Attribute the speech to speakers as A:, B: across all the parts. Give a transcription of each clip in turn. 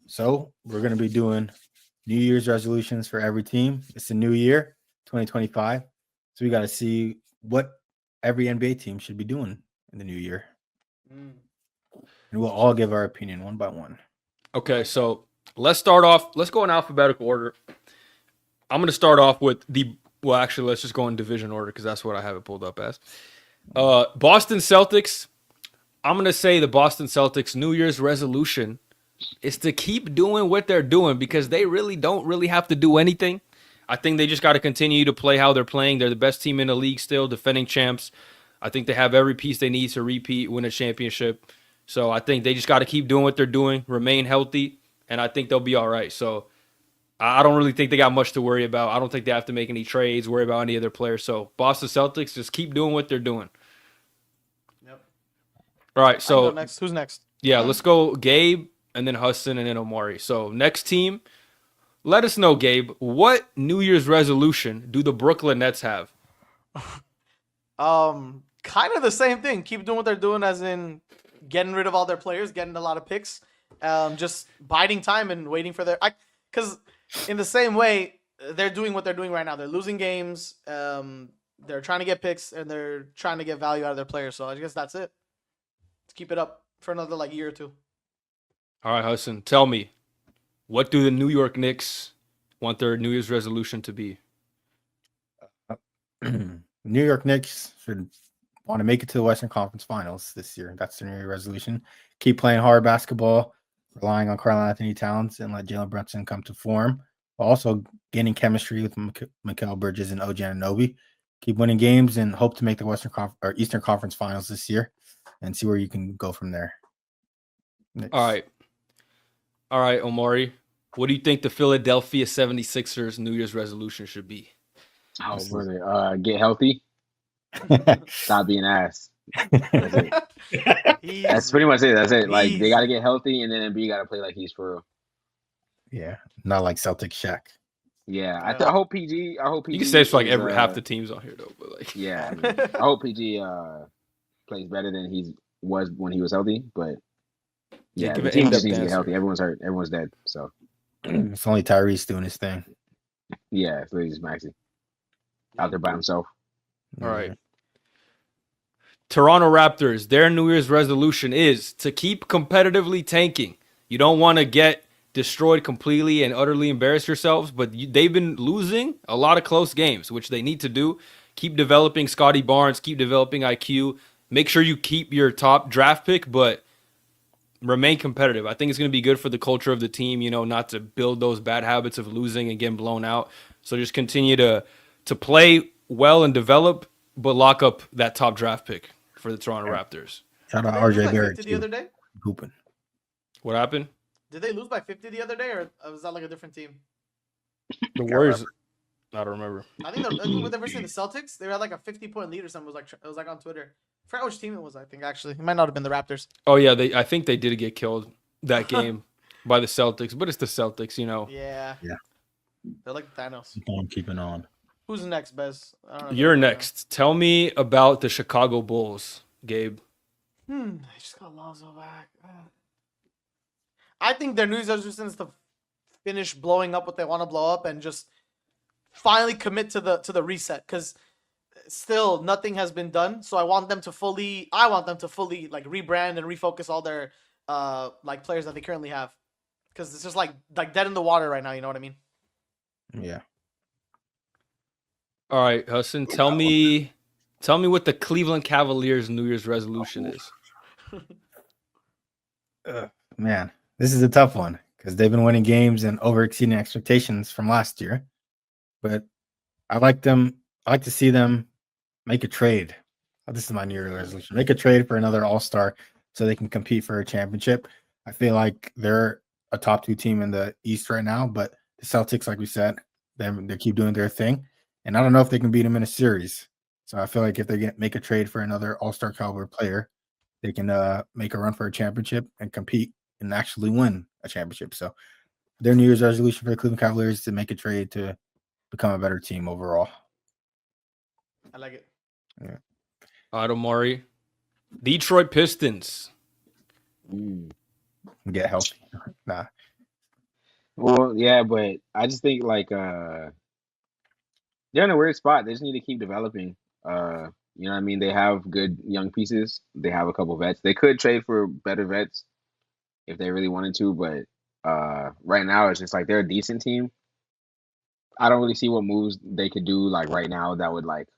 A: So we're going to be doing New Year's resolutions for every team. It's a new year, 2025. So we got to see what every NBA team should be doing in the new year.
B: Mm.
A: And we'll all give our opinion one by one.
C: Okay, so let's start off. Let's go in alphabetical order. I'm going to start off with actually, let's just go in division order because that's what I have it pulled up as. Boston Celtics. I'm going to say the Boston Celtics New Year's resolution is to keep doing what they're doing because they really don't really have to do anything. I think they just got to continue to play how they're playing. They're the best team in the league still, defending champs. I think they have every piece they need to repeat, win a championship. So I think they just got to keep doing what they're doing, remain healthy, and I think they'll be all right. So I don't really think they got much to worry about. I don't think they have to make any trades, worry about any other players. So Boston Celtics, just keep doing what they're doing.
B: Yep.
C: All right, so
B: next. Who's next?
C: yeah, let's go Gabe and then Hassan and then Omari. So next team, let us know, Gabe, what New Year's resolution do the Brooklyn Nets have?
B: Kind of the same thing. Keep doing what they're doing, as in getting rid of all their players, getting a lot of picks, just biding time and waiting for because in the same way they're doing what they're doing right now. They're losing games. They're trying to get picks and they're trying to get value out of their players. So I guess that's it. Let's keep it up for another year or two.
C: All right, Hassan, tell me, what do the New York Knicks want their New Year's resolution to be?
A: New York Knicks should want to make it to the Western Conference Finals this year. That's their New Year resolution. Keep playing hard basketball, relying on Karl-Anthony Towns, and let Jalen Brunson come to form. Also gaining chemistry with Mikal Bridges and OG Anunoby. Keep winning games and hope to make the Eastern Conference Finals this year and see where you can go from there. Knicks.
C: All right, Omari. What do you think the Philadelphia 76ers New Year's resolution should be?
D: Oh, brother, get healthy. Stop being ass. That's it. That's pretty much it. That's it. Like, they got to get healthy, and then Embiid got to play like he's for real.
A: Yeah, not like Celtic Shaq.
D: Yeah, I hope PG.
C: You can say it's like half the teams on here though, but like
D: yeah, I hope PG plays better than he was when he was healthy. But yeah, the team just needs to get healthy. Everyone's hurt. Everyone's dead. So
A: it's only Tyrese doing his thing.
D: Yeah, it's literally just Maxey out there by himself.
C: All right. Toronto Raptors, their New Year's resolution is to keep competitively tanking. You don't want to get destroyed completely and utterly embarrass yourselves, but they've been losing a lot of close games, which they need to do. Keep developing Scotty Barnes, keep developing IQ. Make sure you keep your top draft pick, but remain competitive. I think it's going to be good for the culture of the team, not to build those bad habits of losing and getting blown out. So just continue to play well and develop, but lock up that top draft pick for the Toronto Raptors.
A: Shout out RJ Barrett
B: the other day.
A: Hooping.
C: What happened?
B: Did they lose by 50 the other day, or was that like a different team?
C: The Warriors. I don't remember.
B: I think when they were seeing the Celtics, they had like a 50-point lead or something. It was like on Twitter. I forgot which team it was. I think actually it might not have been the Raptors.
C: Oh yeah, I think they did get killed that game by the Celtics, but it's the Celtics,
B: Yeah. They're like Thanos.
A: Keeping on.
B: Who's next, Bez?
C: You're next. Tell me about the Chicago Bulls, Gabe.
B: They just got Lonzo back. I think their New Year's resolution is to finish blowing up what they want to blow up and just finally commit to the reset, because still nothing has been done. So I want them to fully like rebrand and refocus all their like players that they currently have, because it's just like dead in the water right now. You know what I mean?
A: Yeah.
C: All right, Hassan, tell me what the Cleveland Cavaliers New Year's resolution is.
A: Man, this is a tough one because they've been winning games and overexceeding expectations from last year. But I like to see them make a trade. This is my New Year's resolution. Make a trade for another All-Star so they can compete for a championship. I feel like they're a top 2 team in the East right now, but the Celtics, like we said, they keep doing their thing. And I don't know if they can beat them in a series. So I feel like if they make a trade for another All-Star caliber player, they can make a run for a championship and compete and actually win a championship. So their New Year's resolution for the Cleveland Cavaliers is to make a trade to become a better team overall.
B: I like it.
A: Yeah.
C: Omari. Detroit Pistons.
A: Get healthy. Nah.
D: Well, yeah, but I just think like they're in a weird spot. They just need to keep developing. You know what I mean? They have good young pieces. They have a couple vets. They could trade for better vets if they really wanted to, but right now it's just like they're a decent team. I don't really see what moves they could do like right now that would like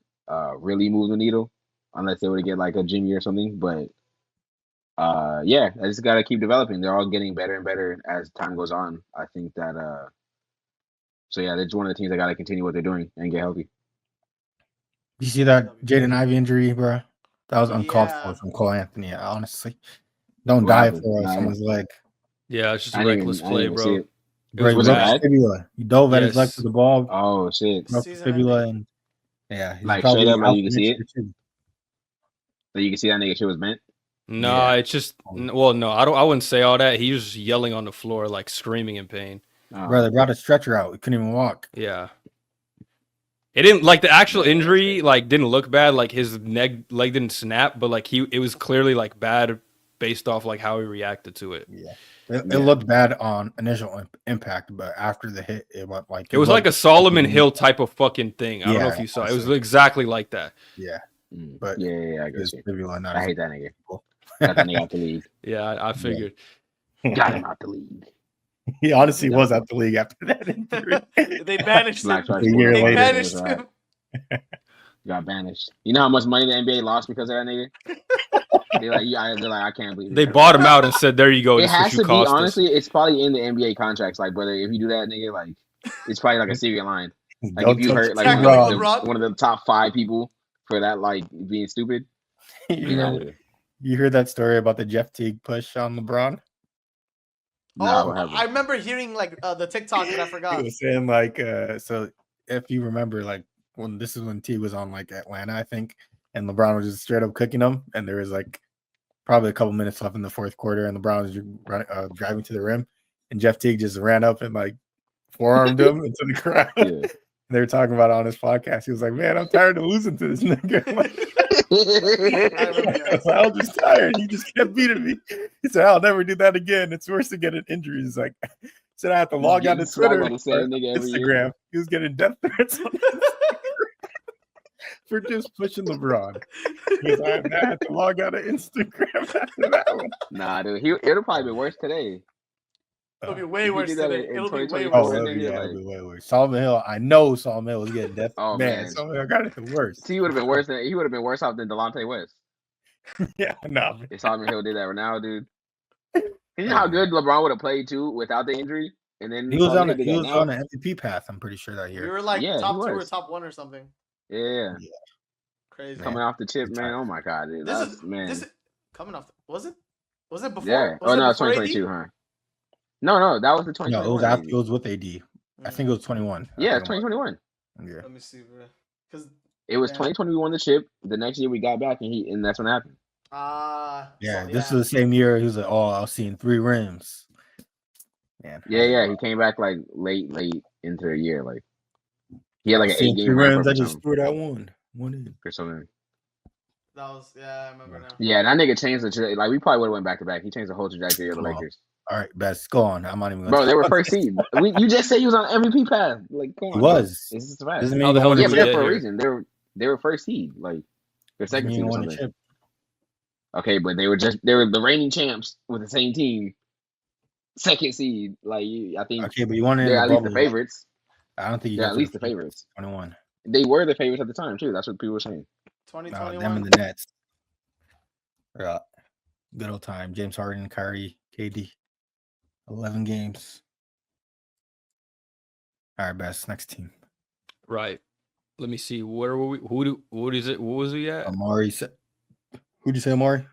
D: really move the needle unless they were to get like a Jimmy or something. But yeah, I just gotta keep developing. They're all getting better and better as time goes on. I think that so yeah, they're just one of the teams that gotta continue what they're doing and get healthy.
A: You see that Jaden Ivey injury, bro? That was uncalled for
B: Yeah.
A: from Cole Anthony. Honestly, don't
D: What
A: die
D: happened?
A: for someone's leg.
C: Yeah, it's just
D: I didn't
C: reckless
D: even
C: play,
D: see
C: bro.
D: it.
A: Bro, he
D: Was it
A: broke his
D: bad?
A: fibula. He dove at his leg
C: Yes.
A: to the ball,
D: Oh shit!
A: broke the
B: Season
A: fibula,
B: ending.
A: and yeah, he's
D: Like
A: probably
D: straight up, like
A: out
D: you
A: for
D: can see
A: next
D: it.
A: year, too.
D: So you can see that nigga shit was bent.
C: Nah,
A: Yeah.
C: it's just well, no, I wouldn't say all that. He was just yelling on the floor, like screaming in pain.
A: Bro, they brought a stretcher out. He couldn't even walk.
C: Yeah. It didn't like the actual injury, like didn't look bad. Like his leg didn't snap, but like it was clearly like bad based off like how he reacted to it.
A: Yeah. It looked bad on initial impact, but after the hit, it went like
C: It was like a Solomon Hill type of fucking thing. I don't know if you saw it. It was exactly like that.
A: Yeah, but
D: yeah, I
A: his
D: guess.
A: fibula not
D: I
A: as
D: hate that nigga. Got that nigga out the league.
C: Yeah, I figured.
D: Got him out the league.
A: He honestly was out the league after that injury.
B: They banished him.
D: Black Shark
A: A year
B: They
A: later.
B: banished
D: Right.
B: him.
D: Got banished. You know how much money the NBA lost because of that nigga? They're like, I can't believe it.
C: They bought him out and said, "There you go.
D: It
C: This is what
D: has
C: you
D: to be,
C: cost us."
D: honestly, it's probably in the NBA contracts. Like, brother, if you do that, nigga, like, it's probably like a serial line. Like,
A: Don't
D: if you
A: touch
D: hurt, like,
B: Tackling
D: one of the top 5 people for that, like, being stupid.
A: You heard that story about the Jeff Teague push on LeBron?
D: No,
B: I remember hearing like the TikTok that I
A: He
B: forgot.
A: was saying like, so if you remember, like when Teague was on like Atlanta, I think, and LeBron was just straight up cooking them, and there was like probably a couple minutes left in the fourth quarter, and LeBron was driving to the rim, and Jeff Teague just ran up and like forearmed him into the crowd.
D: Yeah.
A: They were talking about it on his podcast. He was like, "Man, I'm tired of losing to this nigga." I was just tired. He just kept beating me. He said, "I'll never do that again. It's worse than getting injuries." He's like, he said, "I have to log on to Twitter or Instagram." He was getting death threats on for just pushing LeBron. He was like, "I had to log on to Instagram after that one."
D: Nah, dude, it'll probably be worse today.
B: It'll be way worse today. It'll be way
A: Oh,
B: worse.
A: it'll be way worse. Solomon Hill, I know Solomon Hill was getting death.
D: Oh man,
A: Solomon Hill got it the worst.
D: He would have been worse off than Delonte West.
A: Yeah, no.
D: If Solomon Hill did that right now, dude. You know how good LeBron would have played too without the injury, and then
A: he was on an MVP path. I'm pretty sure that year.
B: We were like top 2 or top 1 or something.
D: Yeah.
B: Crazy.
D: Coming off the chip, man. Oh my god, dude. This is
B: coming off. Was it before?
D: Yeah.
B: Was
D: no, it's 2022, huh? No, that was the 2021.
A: No, it was after. It was with AD. I think it was 21.
D: Yeah, 2021.
A: Yeah.
B: Let me see, bro. Because
D: it was 2020 we won the chip. The next year we got back, and that's when it happened.
A: This is the same year. He was like, "Oh, I was seeing 3 rims." Man.
D: Yeah. He came back like late into the year. Like he had like an 8-game
A: rims. I just scored that one in
D: or something.
B: That was I remember now.
D: Yeah, that nigga changed the trajectory. Like we probably would have went back to back. He changed the whole trajectory of the Lakers.
A: All right, best go on. I'm not even.
D: Bro, they were first seed. You just said he was on MVP path. Like, come on.
A: He was.
D: This is right.
C: How the hell did
D: but
C: we
D: that's
C: get
D: for a
C: here?
D: reason. They were first seed. Like their second seed or something. Okay, but they were the reigning champs with the same team. Second seed. Like I think.
A: Okay, but you wanted
D: they're at least the favorites.
A: I don't think
D: they're at least the favorites.
A: 21.
D: They were the favorites at the time too. That's what people were saying.
B: 2021.
A: Them and the Nets. Yeah. Good old time. James Harden, Kyrie, KD. 11 games. All right, best next team.
C: Right. Let me see. Where were we? What is it? What was we at?
A: Omari. Who'd you say, Omari?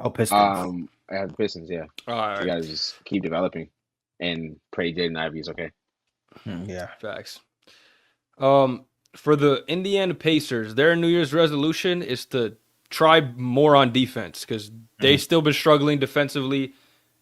A: Oh, Pistons.
D: I have the Pistons. Yeah.
C: All right.
D: You guys just keep developing and pray Jaden Ivey is okay.
A: Yeah.
C: Facts. For the Indiana Pacers, their New Year's resolution is to try more on defense because they've still been struggling defensively.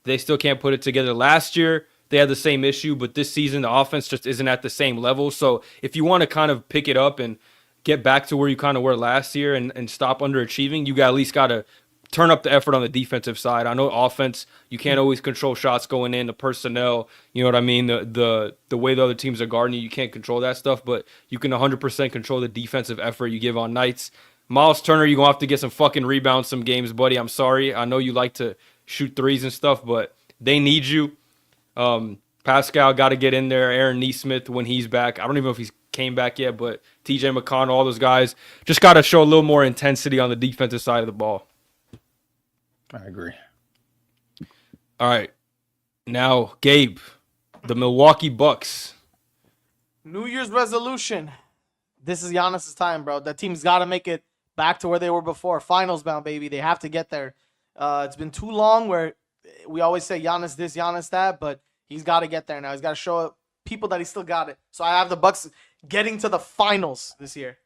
C: They still can't put it together. Last year, they had the same issue, but this season, the offense just isn't at the same level. So if you want to kind of pick it up and get back to where you kind of were last year and stop underachieving, you at least got to turn up the effort on the defensive side. I know offense, you can't always control shots going in, the personnel, you know what I mean? The way the other teams are guarding you, you can't control that stuff, but you can 100% control the defensive effort you give on nights. Miles Turner, you're going to have to get some fucking rebounds some games, buddy. I'm sorry. I know you like to shoot threes and stuff, but they need you. Pascal got to get in there. Aaron Nesmith when he's back. I don't even know if he's came back yet, but TJ McConnell, all those guys just got to show a little more intensity on the defensive side of the ball.
A: I agree.
C: All right. Now, Gabe, the Milwaukee Bucks.
B: New Year's resolution. This is Giannis's time, bro. That team's got to make it back to where they were before. Finals bound, baby. They have to get there. It's been too long where we always say Giannis this, Giannis that, but he's got to get there now. He's got to show people that he still got it. So I have the Bucks getting to the finals this year.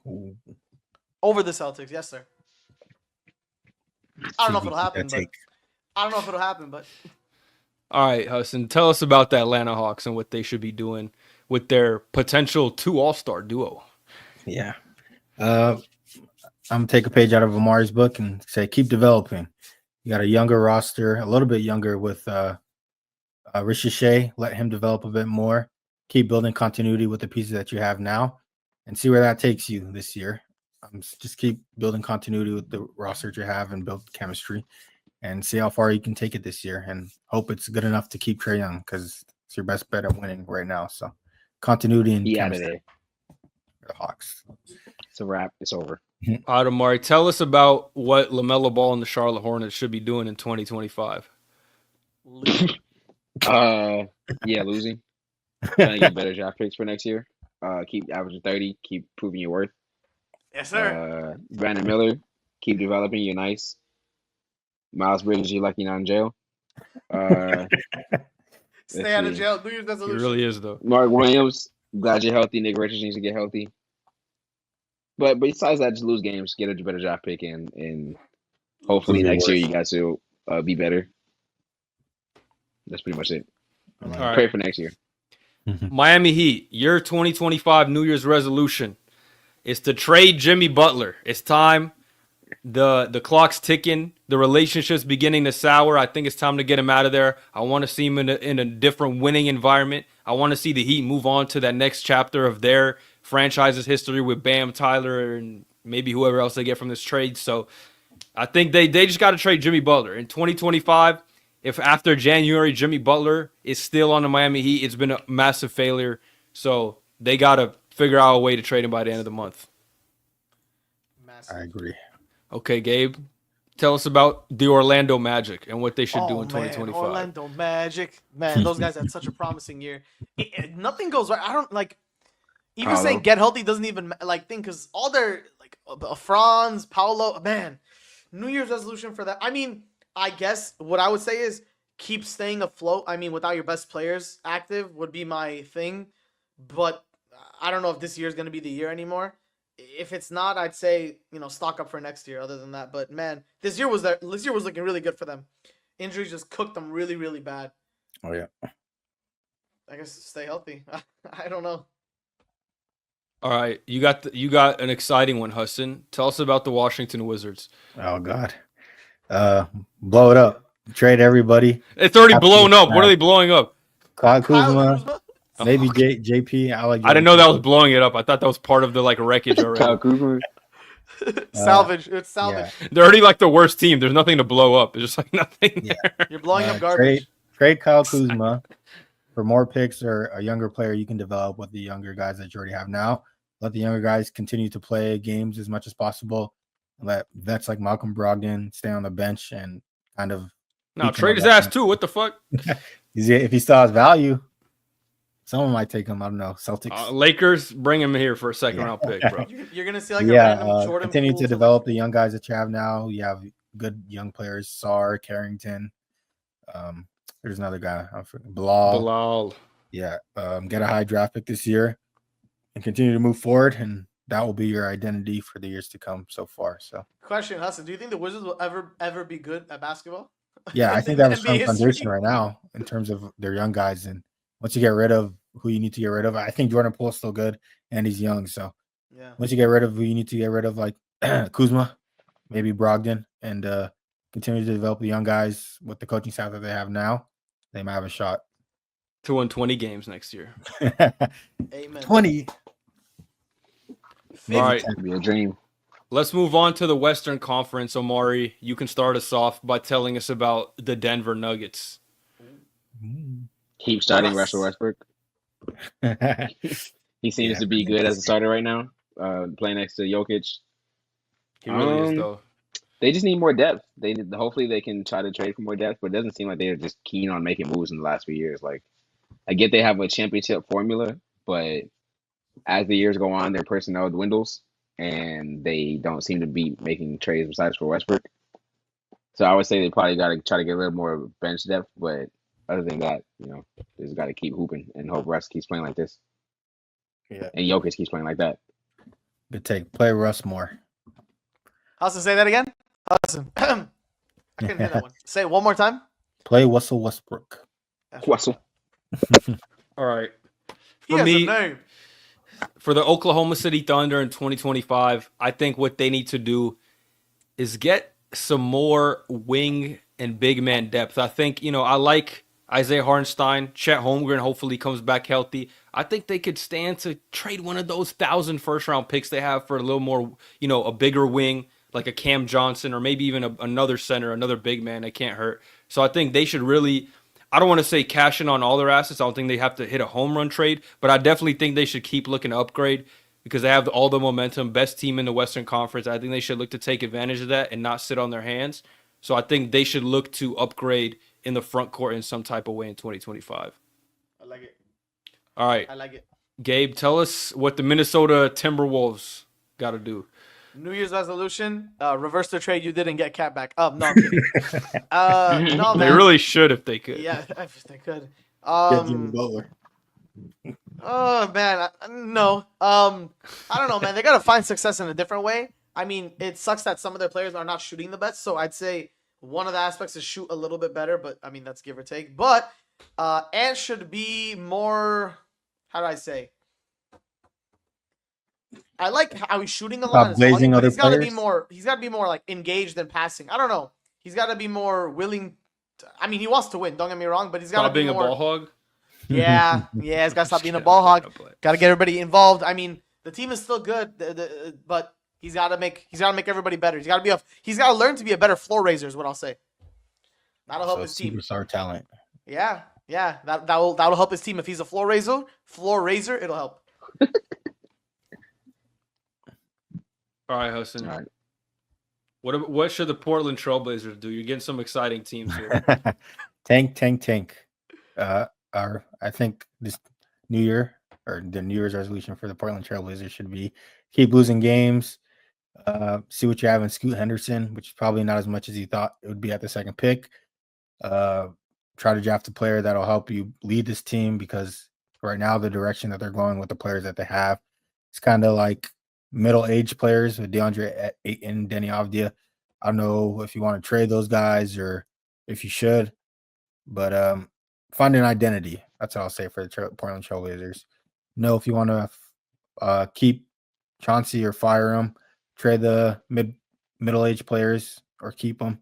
A: Ooh.
B: Over the Celtics. Yes, sir. I don't know if it'll happen, but
C: All right, Hassan, tell us about the Atlanta Hawks and what they should be doing with their potential 2 all-star duo.
A: Yeah. I'm going to take a page out of Omari's book and say, keep developing. You got a younger roster, a little bit younger with Ricochet. Let him develop a bit more. Keep building continuity with the pieces that you have now and see where that takes you this year. Just keep building continuity with the roster that you have and build chemistry and see how far you can take it this year and hope it's good enough to keep Trae Young because it's your best bet at winning right now. So continuity and chemistry for the Hawks.
D: It's a wrap. It's over.
C: All right, Omari, tell us about what LaMelo Ball and the Charlotte Hornets should be doing in 2025.
D: Losing. Trying to get better draft picks for next year. Keep averaging 30. Keep proving your worth.
B: yes, sir.
D: Brandon Miller, keep developing. You're nice. Miles Bridges, you're lucky not in jail.
B: Stay out of jail. New Year's
C: It
B: resolution.
C: really is, though.
D: Mark Williams, glad you're healthy. Nick Richards needs to get healthy. But besides that, just lose games, get a better draft pick, and hopefully next year you guys will be better. That's pretty much it.
C: All right.
D: Pray for next year.
C: Miami Heat, your 2025 New Year's resolution is to trade Jimmy Butler. It's time. The clock's ticking. The relationship's beginning to sour. I think it's time to get him out of there. I want to see him in a different winning environment. I want to see the Heat move on to that next chapter of their franchise's history with Bam, Tyler, and maybe whoever else they get from this trade. So I think they just got to trade Jimmy Butler. In 2025, if after January Jimmy Butler is still on the Miami Heat, it's been a massive failure. So they got to figure out a way to trade him by the end of the month.
A: I agree.
C: Okay, Gabe, tell us about the Orlando Magic and what they should do in 2025.
B: Orlando Magic. Man, those guys had such a promising year. Nothing goes right. I don't like even
D: Paolo.
B: saying get healthy doesn't even think because all their Franz, Paolo, man, New Year's resolution for that. I mean, I guess what I would say is keep staying afloat. I mean, without your best players active would be my thing, but I don't know if this year is going to be the year anymore. If it's not, I'd say, stock up for next year other than that. But man, this year was looking really good for them. Injuries just cooked them really, really bad.
A: Oh, yeah.
B: I guess stay healthy. I don't know.
C: All right, you got an exciting one, Hassan. Tell us about the Washington Wizards.
A: Oh, God. Blow it up. Trade everybody.
C: It's already blown up. What are they blowing up?
A: Kyle
B: Kyle
A: Kuzma. Maybe JP.
C: I didn't know that was blowing it up. I thought that was part of the wreckage already.
D: Kyle Kuzma.
B: Salvage. It's salvage.
A: Yeah.
C: They're already the worst team. There's nothing to blow up. There's just nothing
A: Yeah.
C: there.
B: You're blowing up garbage.
A: Trade Kyle Kuzma for more picks or a younger player you can develop with the younger guys that you already have now. Let the younger guys continue to play games as much as possible. Let vets like Malcolm Brogdon stay on the bench and kind of
C: Trade his ass too. What the fuck?
A: If he still has value, someone might take him. I don't know. Celtics.
C: Lakers, bring him here for a second round pick, bro.
B: You're gonna see a random Jordan.
A: Continue
B: Poole
A: to develop the young guys that you have now. You have good young players, Sarr, Carrington. There's another guy, Bilal. Yeah, get a high draft pick this year and continue to move forward, and that will be your identity for the years to come so far. So,
B: question, Hassan, do you think the Wizards will ever be good at basketball?
A: yeah, I think they have a
B: NBA
A: strong
B: history.
A: foundation right now in terms of their young guys. And once you get rid of who you need to get rid of, I think Jordan Poole is still good and he's young. So
B: Yeah.
A: once you get rid of who you need to get rid of, like Kuzma, maybe Brogdon, and continue to develop the young guys with the coaching staff that they have now, they might have a shot.
C: To win 20 games next year.
B: Amen.
A: 20.
C: All right.
D: It'd be a dream.
C: Let's move on to the Western Conference. Omari, you can start us off by telling us about the Denver Nuggets.
D: Keep starting
B: Yes.
D: Russell Westbrook. He seems to be good as a starter right now. Playing next to Jokic.
C: He really is, though.
D: They just need more depth. Hopefully they can try to trade for more depth, but it doesn't seem like they're just keen on making moves in the last few years. Like, I get they have a championship formula, but as the years go on, their personnel dwindles, and they don't seem to be making trades besides for Westbrook. So I would say they probably got to try to get a little more bench depth, but other than that, they just got to keep hooping and hope Russ keeps playing like this.
A: Yeah.
D: And Jokic keeps playing like that.
A: Good take. Play Russ more.
B: Hassan, say that again. Hassan. I couldn't hear that one. Say it one more time.
A: Play Russell Westbrook.
D: Russell.
C: All right.
B: He
C: For
B: has
C: me,
B: a name.
C: for the Oklahoma City Thunder in 2025, I think what they need to do is get some more wing and big man depth. I think, I like Isaiah Hartenstein, Chet Holmgren hopefully comes back healthy. I think they could stand to trade one of those 1,000 first-round picks they have for a little more, a bigger wing, like a Cam Johnson, or maybe even another center, another big man that can't hurt. So I think they should really, I don't want to say cash in on all their assets. I don't think they have to hit a home run trade, but I definitely think they should keep looking to upgrade because they have all the momentum, best team in the Western Conference. I think they should look to take advantage of that and not sit on their hands. So I think they should look to upgrade in the front court in some type of way in 2025.
B: I like it.
C: All right,
B: I like it.
C: Gabe, tell us what the Minnesota Timberwolves got to do.
B: New Year's resolution: reverse the trade you didn't get Cat back. Oh no, I'm kidding. No, man.
C: They really should if they could.
B: Yeah, if they could.
A: Get Jimmy Butler.
B: Oh man, no. I don't know, man. They gotta find success in a different way. I mean, it sucks that some of their players are not shooting the best. So I'd say one of the aspects is shoot a little bit better, but I mean that's give or take. But Ant should be more. How do I say? I like how he's shooting a lot.
A: Blazing
B: but
A: other
B: he's got to be
A: players?
B: more. He's got to be more like engaged than passing. I don't know. He's got to be more willing. I mean, he wants to win. Don't get me wrong, but he's got to
C: Stop
B: be
C: being
B: more.
C: a ball hog.
B: Yeah, he's got to stop
C: Just
B: being a
C: kidding.
B: ball hog.
C: Gotta play.
B: Got to get everybody involved. I mean, the team is still good, but he's got to make everybody better. He's got to learn to be a better floor raiser. Is what I'll say. That'll help
A: So
B: his team.
A: superstar talent.
B: Yeah. That'll help his team if he's a floor raiser. It'll help.
C: All right, Hassan.
D: All right.
C: What should the Portland Trailblazers do? You're getting some exciting teams here.
A: tank. I think this New Year or the New Year's resolution for the Portland Trailblazers should be keep losing games. See what you have in Scoot Henderson, which is probably not as much as you thought it would be at the second pick. Try to draft a player that'll help you lead this team because right now the direction that they're going with the players that they have, it's kind of like middle-aged players with DeAndre Ayton, Denny Avdia. I don't know if you want to trade those guys or if you should, but find an identity. That's what I'll say for the Portland Trailblazers. Know if you want to keep Chauncey or fire him, trade the middle-aged players or keep them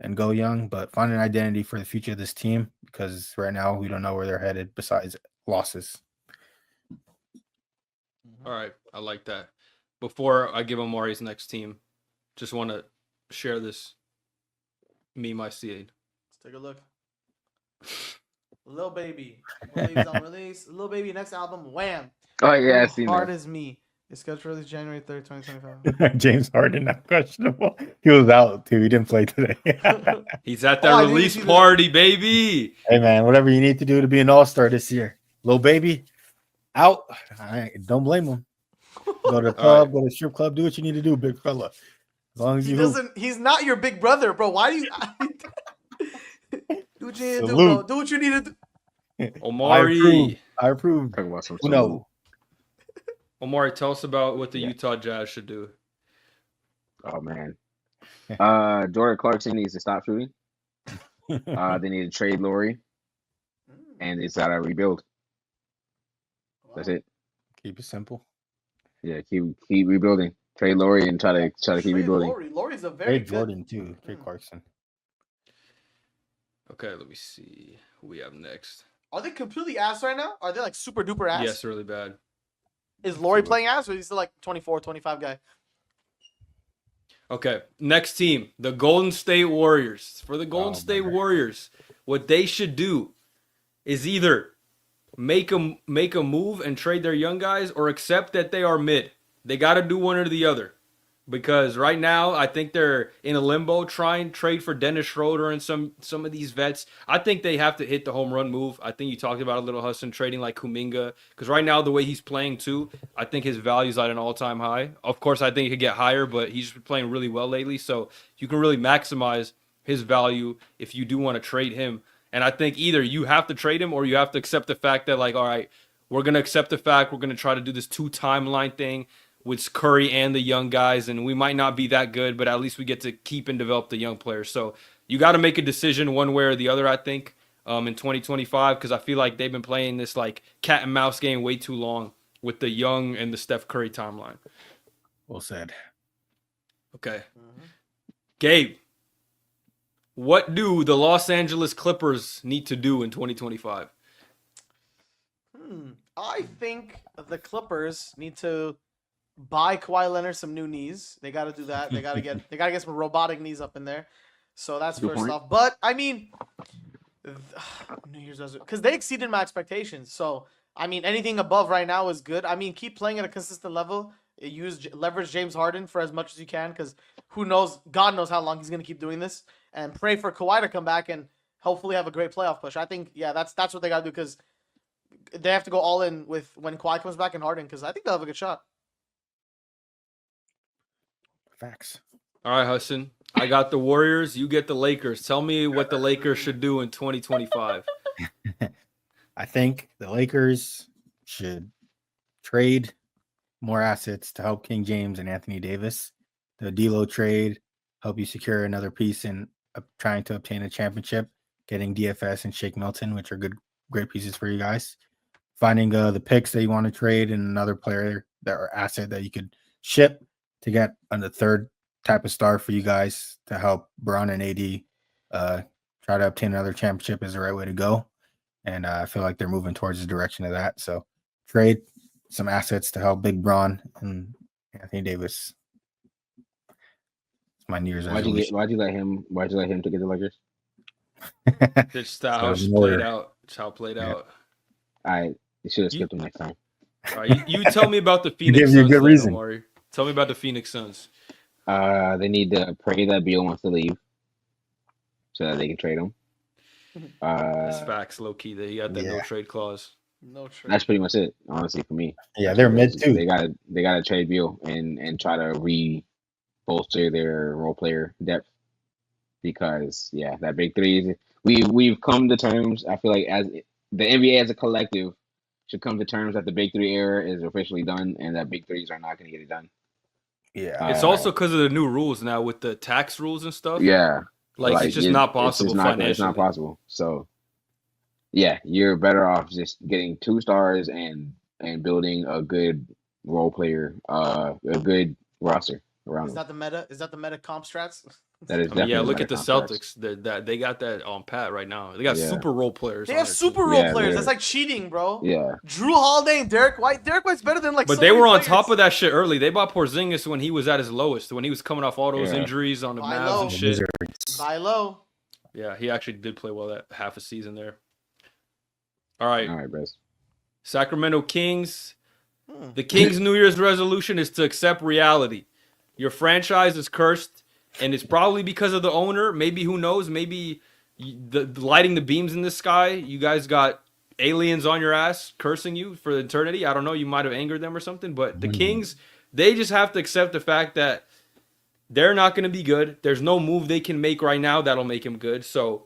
A: and go young, but find an identity for the future of this team because right now we don't know where they're headed besides losses.
C: All right, I like that. Before I give Omari's next team, just want to share this meme I see.
B: Let's take a look. Lil Baby. Lil Baby's on release. Lil Baby next album. Wham.
D: Oh yeah, I seen
B: Hard
D: that.
B: as me. It's scheduled for release January 3rd, 2025.
A: James Harden, not questionable. He was out too. He didn't play today.
C: He's at that
B: Oh, I didn't
C: release
B: see that.
C: party, baby.
A: Hey man, whatever you need to do to be an all-star this year. Lil Baby out. Don't blame him. Go to the club, go to the strip club, do what you need to do, big fella. As long as
B: He
A: you hoop.
B: doesn't. He's not your big brother, bro. Why do you? Do what you need to do,
A: Salute.
B: bro. Do what you need to do.
C: Omari.
A: I approve.
D: Talk about some
A: No.
C: Omari, tell us about what the Utah Jazz should do.
D: Oh man. Jordan Clarkson needs to stop shooting. They need to trade Laurie, and it's gotta rebuild. That's it.
A: Keep it simple.
D: Yeah, keep rebuilding. Trade Laurie and try to keep
B: Trade
D: rebuilding.
B: Laurie. Laurie's a very
A: Trade
B: good.
A: Jordan too. Trade Clarkson.
C: Okay, let me see who we have next.
B: Are they completely ass right now? Are they like super duper ass?
C: Yes, really bad.
B: Is Laurie
C: what-
B: playing ass or is he still like 24, 25 guy?
C: Okay, next team, the Golden State Warriors. For the Golden
A: Oh,
C: State
A: brother.
C: Warriors, what they should do is either make a move and trade their young guys or accept that they are mid. They got to do one or the other. Because right now, I think they're in a limbo. Try and trade for Dennis Schroeder and some of these vets. I think they have to hit the home run move. I think you talked about a little Hassan trading like Kuminga. Because right now, the way he's playing too, I think his value's at an all-time high. Of course, I think he could get higher, but he's been playing really well lately. So you can really maximize his value if you do want to trade him. And I think either you have to trade him or you have to accept the fact that, like, all right, we're going to accept the fact we're going to try to do this 2-timeline thing with Curry and the young guys, and we might not be that good, but at least we get to keep and develop the young players. So you got to make a decision one way or the other, I think, in 2025, because I feel like they've been playing this like cat and mouse game way too long with the Young and the Steph Curry timeline.
A: Well said.
C: Okay. Gabe, what do the Los Angeles Clippers need to do in 2025?
B: I think the Clippers need to buy Kawhi Leonard some new knees. They got to do that. They got to get some robotic knees up in there. So that's
D: Good
B: first
D: point.
B: off. But I mean, New Year's resolution, because they exceeded my expectations. So I mean, anything above right now is good. I mean, keep playing at a consistent level. Leverage James Harden for as much as you can, because who knows? God knows how long he's gonna keep doing this. And pray for Kawhi to come back and hopefully have a great playoff push. I think, yeah, that's what they gotta do, because they have to go all in with when Kawhi comes back and Harden, because I think they'll have a good shot.
A: Facts.
C: All right, Hassan. I got the Warriors. You get the Lakers. Tell me what the Lakers should do in 2025.
A: I think the Lakers should trade more assets to help King James and Anthony Davis. The D'Lo trade help you secure another piece in trying to obtain a championship. Getting DFS and Shake Milton, which are great pieces for you guys. Finding the picks that you want to trade and another player that or asset that you could ship to get on the third type of star for you guys to help Braun and AD try to obtain another championship is the right way to go. And I feel like they're moving towards the direction of that. So trade some assets to help Big Braun and Anthony Davis. It's my New Year's resolution.
D: Why'd you let him to get the Lakers?
C: Just how it played out. Just how it played out.
D: You should have skipped him next time.
C: All right, you tell me about the Phoenix
A: gives
C: Suns.
A: you a good reason.
C: Omari. Tell me about the Phoenix Suns.
D: They need to pray that Beal wants to leave so that they can trade him.
C: That's facts, low key. They got that no
A: yeah.
C: trade clause.
B: No trade.
D: That's pretty much it, honestly, for me.
A: Yeah, they're mid too.
D: They gotta trade Beal and try to bolster their role player depth, because that big three. We've come to terms. I feel like as the NBA as a collective should come to terms that the big three era is officially done, and that big threes are not going to get it done.
A: Yeah.
C: It's also because of the new rules now with the tax rules and stuff.
D: Yeah,
C: like it's just not possible financially.
D: It's not possible. So, yeah, you're better off just getting 2 stars and building a good role player, a good roster around
B: Is
D: them.
B: that the meta? Is that the meta comp strats?
D: That is
C: I mean, yeah,
D: definitely
C: look at the
D: better contracts.
C: Celtics. They got that on pat right now. They got
D: Yeah.
C: super role players.
B: They
C: on
B: have
C: their
B: super
C: team.
B: role
D: Yeah,
B: players.
D: they're-
B: That's like cheating, bro.
D: Yeah,
B: Drew Holiday and Derek White. Derek White's better than like.
C: But
B: so
C: they
B: many
C: were on
B: players.
C: top of that shit early. They bought Porzingis when he was at his lowest, when he was coming off all those
D: Yeah.
C: injuries on the
B: Buy
C: Mavs
B: low.
C: and shit.
B: Buy low.
C: Yeah, he actually did play well that half a season there. All right,
D: all right, bros.
C: Sacramento Kings. The Kings' New Year's resolution is to accept reality. Your franchise is cursed, and it's probably because of the owner. Maybe, who knows? Maybe the lighting the beams in the sky. You guys got aliens on your ass cursing you for eternity. I don't know. You might have angered them or something. But the Kings, they just have to accept the fact that they're not going to be good. There's no move they can make right now that'll make them good. So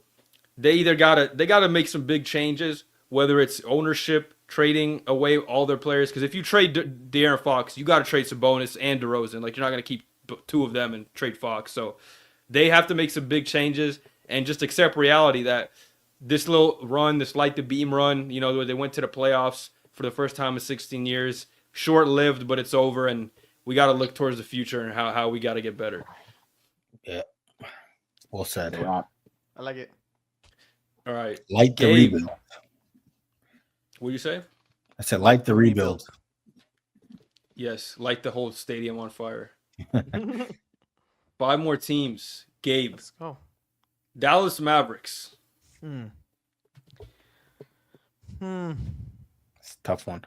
C: they either gotta make some big changes, whether it's ownership, trading away all their players. Because if you trade De'Aaron Fox, you got to trade Sabonis and DeRozan. Like, you're not going to keep 2 of them and trade Fox. So they have to make some big changes and just accept reality that this little run, this light the beam run, where they went to the playoffs for the first time in 16 years, short-lived, but it's over. And we got to look towards the future and how we got to get better.
A: Yeah. Well said.
D: They are.
B: I like it.
C: All right.
A: Light the
C: Gabe.
A: rebuild.
C: What do you say?
A: I said light the rebuild.
C: Yes, light the whole stadium on fire. 5 more teams. Gabe.
B: Let's go.
C: Dallas Mavericks.
A: It's a tough one.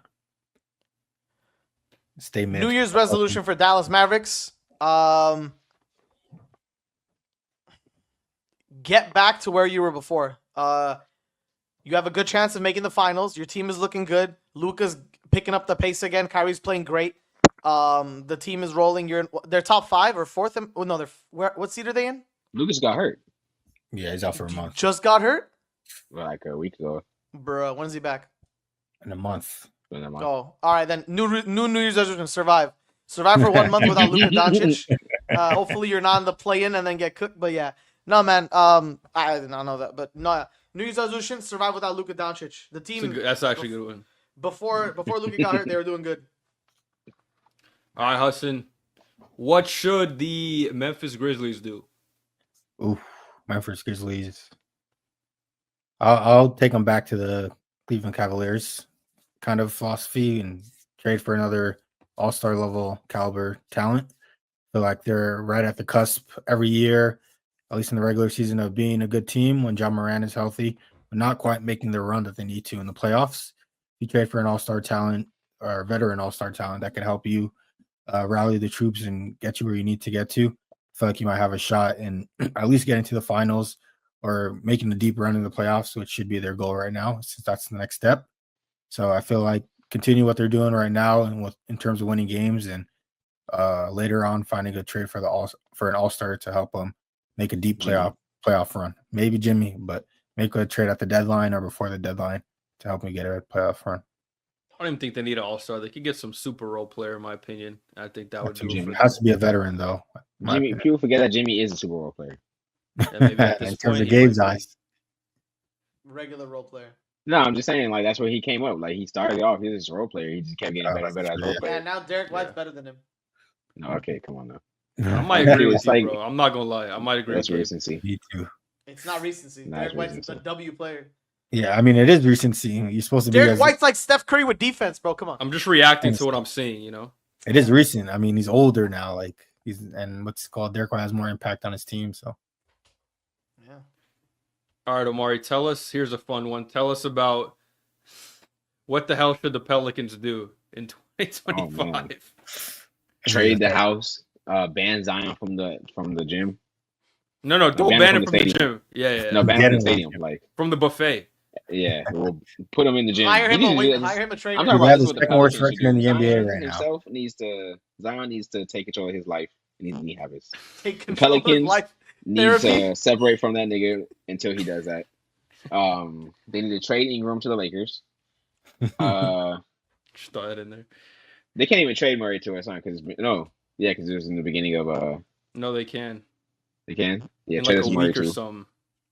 A: Stay mid.
B: New Year's resolution for Dallas Mavericks. Get back to where you were before. You have a good chance of making the finals. Your team is looking good. Luka's picking up the pace again. Kyrie's playing great. The team is rolling. They're top 5 or 4th. Oh, no, what seed are they in?
D: Lucas got hurt
A: Yeah, he's out for a month.
B: Just got hurt,
D: like a week ago.
B: bro. When's he back?
A: In a month.
B: Oh, all right then. New New Year's resolution: survive for 1 month without Luka Doncic. Hopefully you're not in the play-in and then get cooked. But yeah, no man. I did not know that, but no. New Year's resolution: survive without Luka Doncic. The team.
C: That's actually a good one.
B: Before Luka got hurt, they were doing good.
C: All right, Hassan. What should the Memphis Grizzlies do?
A: Ooh, Memphis Grizzlies. I'll take them back to the Cleveland Cavaliers kind of philosophy and trade for another all-star level caliber talent. Feel like they're right at the cusp every year, at least in the regular season, of being a good team when John Moran is healthy, but not quite making the run that they need to in the playoffs. If you trade for an all-star talent or a veteran all-star talent that could help you rally the troops and get you where you need to get to, I feel like you might have a shot in at least getting to the finals or making a deep run in the playoffs, which should be their goal right now, since that's the next step. So I feel like continue what they're doing right now and in terms of winning games, and later on finding a trade for an all-star to help them make a deep playoff run. Maybe Jimmy, but make a trade at the deadline or before the deadline to help me get a playoff run.
C: I don't even think they need an all-star. They could get some super role player, in my opinion. I think that would do it.
A: It has to be a veteran, though.
D: Jimmy, people forget that Jimmy is a Super Bowl player.
C: Yeah, maybe at this
A: in terms
C: point,
A: of Gabe's
C: he might be.
A: eyes.
B: Regular role player.
D: No, I'm just saying, like, that's where he came up. Like, he started off, he was just a role player. He just kept getting better and better as a role
B: Yeah,
D: player.
B: now Derek White's better than him.
D: No, okay, come on now.
C: I might agree with
D: It's
C: you,
D: like-
C: bro. I'm not gonna lie. I might agree
D: That's
C: with you.
D: recency.
A: Me too.
B: It's not recency.
D: Nah,
B: Derek
D: it's
B: White's
D: recency.
B: a W player.
A: Yeah, I mean, it is recency. You're supposed to be.
B: Derek White's like Steph Curry with defense, bro. Come on.
C: I'm just reacting to what I'm seeing, you know?
A: It is recent. I mean, he's older now. Like and what's it called? Derek White has more impact on his team. So
B: Yeah.
C: All right, Omari, tell us. Here's a fun one. Tell us about what the hell should the Pelicans do in 2025?
D: Trade the house, ban Zion from the gym.
C: No, don't
D: ban
C: ban
D: him
C: him
D: from
C: from
D: the
C: the gym. Yeah.
D: No, ban
A: Get
D: him
A: him.
D: from the stadium. Like,
C: From the buffet.
D: yeah, we'll put him in the gym.
B: Hire
D: He
B: him
D: needs
B: a
D: to do
B: wait.
D: that.
B: Hire him a trainer.
D: I'm
A: He
D: talking about
A: has
D: this
A: the
D: what the
A: second worst
D: Pelicans should
A: record in
D: do.
A: the NBA
D: Zion
A: right now.
D: himself Zion needs to take control of his life. He needs to have his
B: Take control of his
D: Pelicans
B: life.
D: needs
B: Therapy.
D: to separate from that nigga until he does that. They need to trade Ingram to the Lakers.
C: Just throw that in there.
D: They can't even trade Murray to us, because because it was in the beginning of
C: No, they can.
D: they can
C: In
D: trade
C: like
D: us
C: a
D: Murray
C: week or
D: too.
C: something.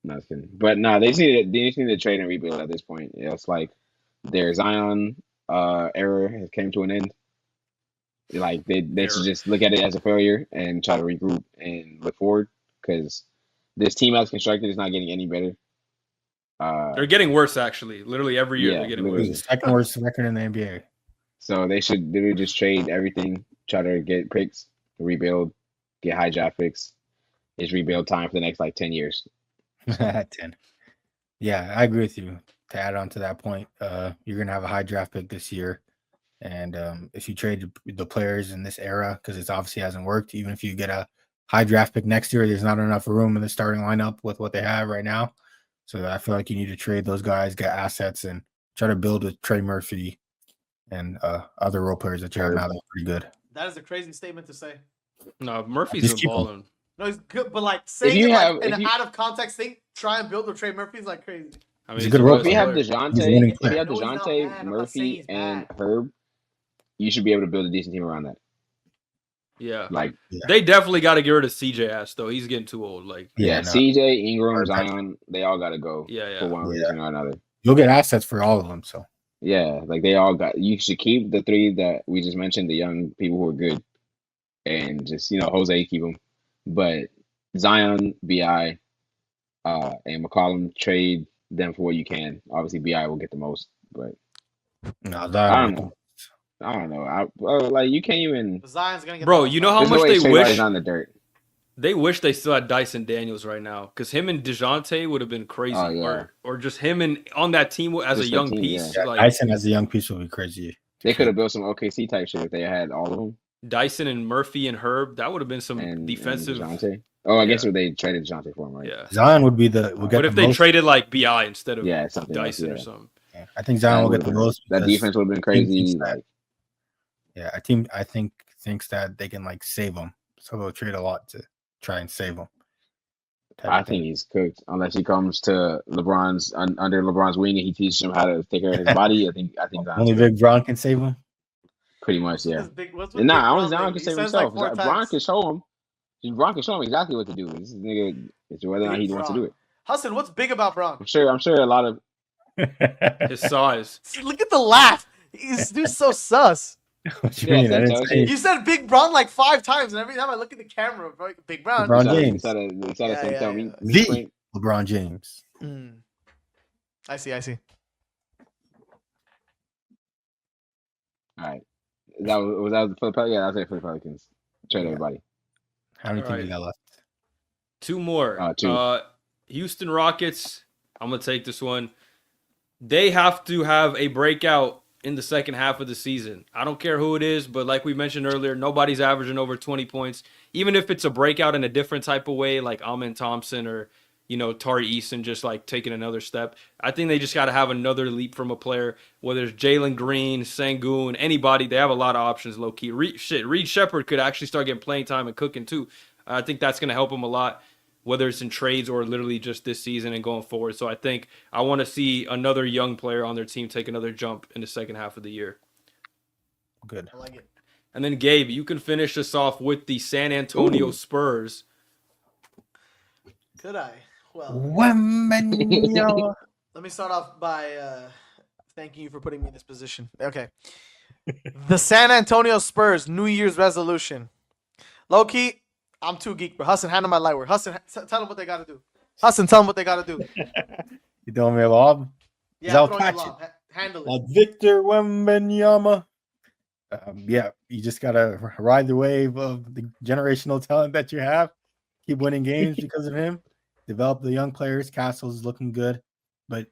D: No, it's kidding. But no, they just need to trade and rebuild at this point. Yeah, it's like their Zion era has came to an end. Like they should just look at it as a failure and try to regroup and look forward, because this team as constructed is not getting any better.
C: They're getting worse, actually. Literally every year
D: Yeah,
C: they're getting
D: literally.
A: He's
C: worse.
A: the second worst record in the NBA.
D: So they should literally just trade everything, try to get picks, rebuild, get high draft picks. It's rebuild time for the next like 10 years.
A: 10. Yeah, I agree with you. To add on to that point, you're gonna have a high draft pick this year, and if you trade the players in this era, because it obviously hasn't worked, even if you get a high draft pick next year, there's not enough room in the starting lineup with what they have right now. So I feel like you need to trade those guys, get assets, and try to build with Trey Murphy and other role players that you have now. They're pretty good.
B: That is a crazy statement to say.
C: No, Murphy's
A: Just
C: been
A: keep him.
C: balling.
B: No, he's good, but like saying
D: you
B: it
D: have-
B: like in
D: if
B: an
D: you-
B: out of context thing, try and build with Trey Murphy's like crazy.
C: I
A: He's a
C: me's
A: good
C: the
A: role
C: best
D: If you have
A: player.
C: player.
A: He's a
D: DeJounte,
A: winning
D: if you have
B: No, he's not
D: DeJounte,
B: bad. I'm not saying
D: Murphy,
B: he's
D: and
B: bad.
D: Herb, you should be able to build a decent team around that.
C: Yeah.
D: Like,
C: They definitely got to get rid of CJ ass, though. He's getting too old. Like,
D: yeah,
A: no.
D: CJ, Ingram,
A: Hard touch.
D: Zion, they all got to go
C: yeah.
D: for one reason or another.
A: You'll get assets for all of them. So
D: Yeah, like they all got. You should keep the three that we just mentioned, the young people who are good, and just Jose keep him. But Zion, Bi, and McCollum, trade them for what you can. Obviously, Bi will get the most, but
A: No,
D: I
A: that
D: don't know. I don't know. Like you can't even.
B: Zion's gonna get.
C: Bro,
B: the most
C: you know how
B: money.
D: There's no
C: much
D: way
C: they
D: his trade value
C: wish
D: is not in the dirt.
C: they wish they still had Dyson Daniels right now, because him and DeJounte would have been crazy,
D: Oh, yeah.
C: or just him and on that team as a
D: Just that
C: young
D: team,
C: piece.
A: Yeah,
C: Like
A: Tyson as a young piece will be crazy.
D: They could have built some OKC type shit if they had all of them
C: Dyson and Murphy and Herb, that would have been some
D: and
C: defensive.
D: DeJounte. Oh, I guess
C: Yeah.
D: they traded DeJounte for him, right?
C: Yeah.
A: Zion would be would
D: But
A: get
C: But
A: the
C: if they
A: most.
C: traded like Bi instead of
D: Yeah, something else,
C: Dyson or
D: yeah.
C: something.
A: Yeah, I think Zion will get the
D: That
A: most.
D: that
A: because
D: defense would have been
A: team
D: crazy.
A: thinks that-
D: Like
A: Yeah, a team I think thinks that they can like save him, so they'll trade a lot to try and save him.
D: I think he's cooked unless he comes to LeBron's under LeBron's wing and he teaches him how to take care of his body. I think Zion's
A: only
D: cooked.
A: Big Bron can save him.
D: Pretty much,
B: What's with
D: yeah.
B: this big- what's with
D: And
B: Big
D: nah, only
B: Bron
D: Zion
B: lately?
D: can
B: He
D: save
B: says
D: himself.
B: like 4
D: Bron
B: times.
D: can show him. Bron can show him exactly what to do. This nigga, it's whether or not he
B: Big
D: wants to
B: Bron.
D: do it.
B: Hassan, what's big about Bron?
D: I'm sure a lot of
C: His size.
B: See, look at the laugh. This dude's so sus.
A: What you
D: Yeah,
A: mean? I
D: that
A: didn't
D: tells
A: say
B: You said Big Bron like 5 times, and every time I look at the camera, bro, Big Bron.
A: LeBron
D: They
A: James.
D: try to
B: Yeah,
D: tell
B: yeah,
D: me
B: yeah.
A: The
D: print.
A: LeBron James.
B: Mm. I see.
D: All right. Was that for the Pelicans? Yeah, that's it for the Pelicans. Trade
A: Yeah.
D: everybody.
A: How many teams
C: Alright.
A: you got left?
C: Two more.
D: Two.
C: Houston Rockets. I'm gonna take this one. They have to have a breakout in the second half of the season. I don't care who it is, but like we mentioned earlier, nobody's averaging over 20 points. Even if it's a breakout in a different type of way, like Amin Thompson or Tari Eason just like taking another step. I think they just got to have another leap from a player, whether it's Jalen Green, Sengun, anybody. They have a lot of options low key. Reed Shepherd could actually start getting playing time and cooking too. I think that's going to help him a lot, whether it's in trades or literally just this season and going forward. So I think I want to see another young player on their team take another jump in the second half of the year.
A: Good.
B: I like it.
C: And then Gabe, you can finish us off with the San Antonio Spurs.
B: Could I? Well,
A: Wembenyama.
B: let me start off by thanking you for putting me in this position. Okay. The San Antonio Spurs New Year's resolution. Low key, I'm too geek, bro. Hassan, handle my light work. Hassan, tell them what they got to do. Hassan, tell them what they got to do.
A: You throwing me a lob?
B: Yeah,
A: I'll
B: I'm throwing you
A: catch
B: a lob. Handle
A: Like
B: it.
A: Victor Wembenyama. Yeah, you just gotta ride the wave of the generational talent that you have. Keep winning games because of him. Develop the young players. Castle's looking good, but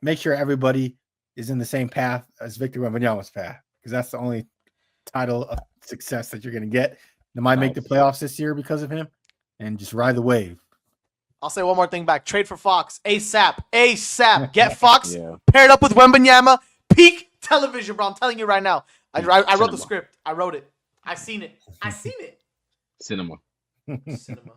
A: make sure everybody is in the same path as Victor Wembanyama's path, because that's the only title of success that you're gonna get. They might make the playoffs this year because of him, and just ride the wave.
B: I'll say one more thing back. Trade for Fox. ASAP. ASAP. Get Fox
D: Yeah.
B: paired up with Wembanyama. Peak television, bro. I'm telling you right now. I wrote the
D: Cinema.
B: script. I wrote it. I seen it.
D: Cinema.
B: Cinema.